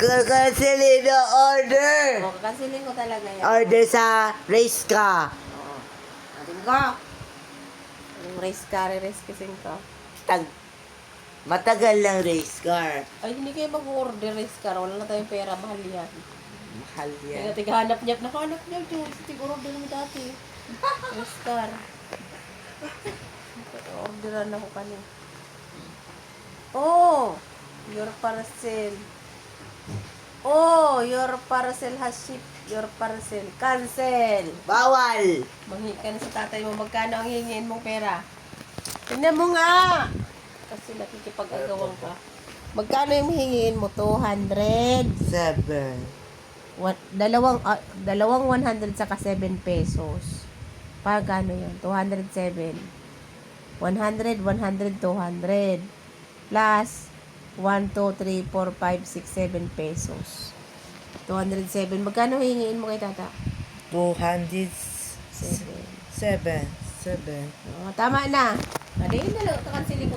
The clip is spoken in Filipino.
Kakansilin na order. O, kakansilin ko talaga yan. Order sa race ka. Oo. Atin ko. Yung race car, race kasing ko. Matagal lang race car. Ay, hindi kayo mag-order race car. Wala na tayong pera. Mahal yan. Mahal Kaya yan. tighanap niya. Nakahanap niya. Tig-order mo dati. Race car. Orderan ako kanina. Oh! Your parcel. Oh! Your parcel has shipped. Your parcel. Cancel. Bawal. Manghi ka na sa tatay mo. Magkano ang hingin mong pera? Tingnan mo nga! Kasi nakikipag-agawan ka. Magkano yung hingin mo? 200. 7. Dalawang 100 saka 7 pesos. Pagkano yun? 207. 100, 100, 200. Plus, 1, 2, 3, 4, 5, 6, 7 pesos. 207. Magkano hingiin mo kay tata? 207. 7. Tama na. Aliin na lang. Kakansilin ko.